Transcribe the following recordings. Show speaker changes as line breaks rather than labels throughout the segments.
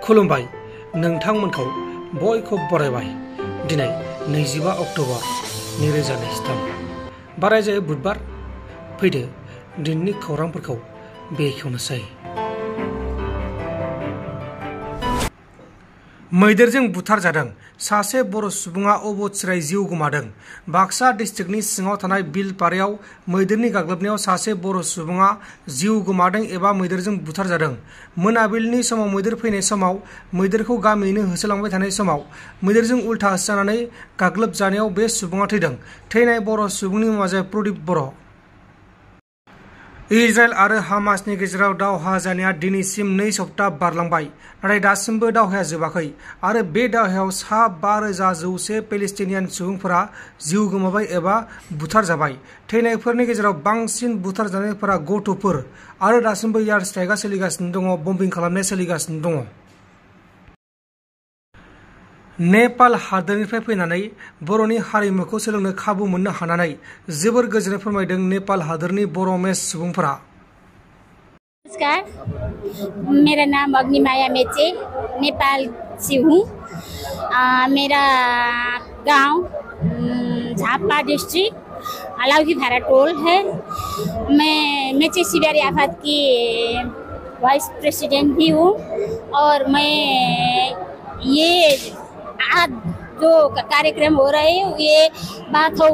खुलुमबाय नोंथांमोनखौ बयखौ बरायबाय। दिनै 25 अक्ट'बर 2023 बारायजायो बुधबार। फैदो दिननि खौरांफोरखौ बेखेवनोसै। मैदेरजों बुथारजादों सासे बर' सुबुङा अबथिरायै जिउ गोमादों। बाक्सा डिस्ट्रिक्टनि सिङाव थानाय बिलपारायाव मैदेरनि गाग्लोबनायाव सासे बर' सुबुङा जिउ गोमादों एबा मैदेरजों बुथारजादों। मोनाबिलिनि समाव मैदेर फैनाय समाव मैदेरखौ गामियैनो होसोलांबाय थानाय समाव मैदेरजों उल्था होसोजानानै गाग्लोबजानायाव बे सुबुङा थैदों। थैनाय बर' सुबुंनि मुङा जाबाय प्रदीप बर'। इजराइल आरो हामासनि गेजेराव दावहा जानाया दिनैसिम 2 सप्ता बारलांबाय, नाथाय दासिमबो दावहाया जोबाखै आरो बे दावहायाव सा 5100 पेलेस्टिनियान सुबुंफोरा जिउ गोमाबाय एबा बुथारजाबाय। थैनायफोरनि गेजेराव बांसिन बुथारजानायफोरा गथ'फोर आरो दासिमबो एयार स्ट्राइकआ सोलिगासिनो दङ, बम्बिं खालामनाया सोलिगासिनो दङ। नेपाल हादोरनिफ्राय फैनानै बर'नि हारिमुखौ सोलोंनो खाबु मोननो हानानै जोबोर गोजोननाय फोरमायदों नेपाल हादोरनि बर' मेस सुबुंफोरा।
नमस्कार, मेरा नाम अग्निमाया मेचे, नेपाल से हूँ। मेरा गांव झापा डिस्ट्रिक्ट अलाउकीधारा टोल है। मैं मेचे सिवियर आफत की वाइस प्रेसिडेंट भी हूँ और मैं ये आज जो कार्यक्रम हो रहे हैं ये बाथौ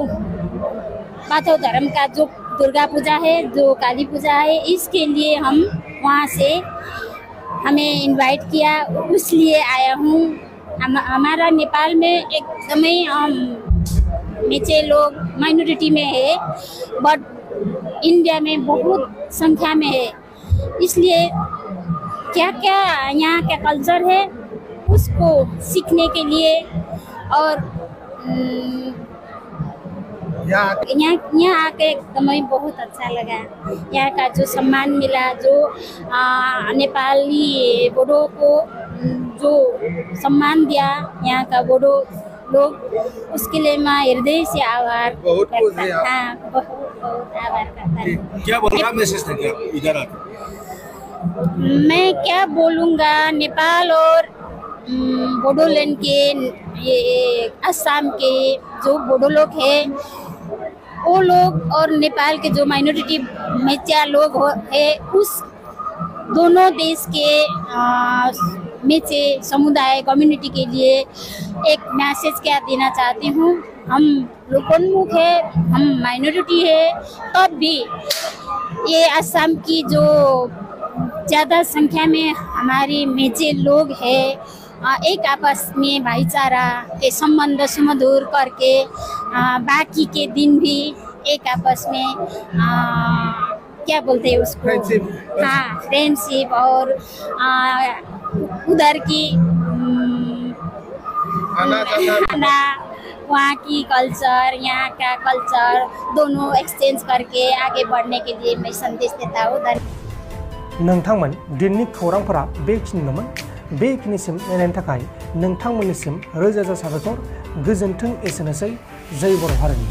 धर्म का जो दुर्गा पूजा है, जो काली पूजा है, इसके लिए हम वहाँ से हमें इनवाइट किया, इसलिए आया हूँ। हमारा नेपाल में एकदम मेचे लोग माइनॉरिटी में है, बट इंडिया में बहुत संख्या में है। इसलिए क्या क्या यहाँ का कल्चर है उसको सीखने के लिए और यहाँ आके एकदम बहुत अच्छा लगा। यहाँ का जो सम्मान मिला, जो नेपाली बोडो को जो सम्मान दिया यहाँ का बोडो लोग, उसके लिए मैं हृदय से आभार बहुत आभार करता हूँ।
क्या बोलना मैसेज था क्या इधर आके?
मैं क्या बोलूँगा, नेपाल और बोडोलैंड के ये असम के जो बोडो लोग हैं वो लोग और नेपाल के जो माइनॉरिटी मेचा लोग है, उस दोनों देश के मेचे समुदाय कम्युनिटी के लिए एक मैसेज क्या देना चाहती हूँ। हम लोकोन्मुख है, हम माइनॉरिटी है, तब भी ये असम की जो ज़्यादा संख्या में हमारी मेचे लोग हैं, एक आपस में भाईचारा के संबंध सुमधुर करके बाकी के दिन भी एक आपस में क्या बोलते हैं उसको, हाँ, फ्रेंडशिप और उधर की खाना, वहाँ की कल्चर, यहाँ का कल्चर दोनों एक्सचेंज करके आगे बढ़ने के लिए मैं संदेश देता हूँ।
नोंथांमोन दिननि खौरांफोरा बेखिनिल'मोन। बेखिनिसिम नायनायनि थाखाय नोंथांमोननिसिम रोजा रोजा साबायखर। गोजोन्थों। एसेनोसै। जय बर' हारिनि।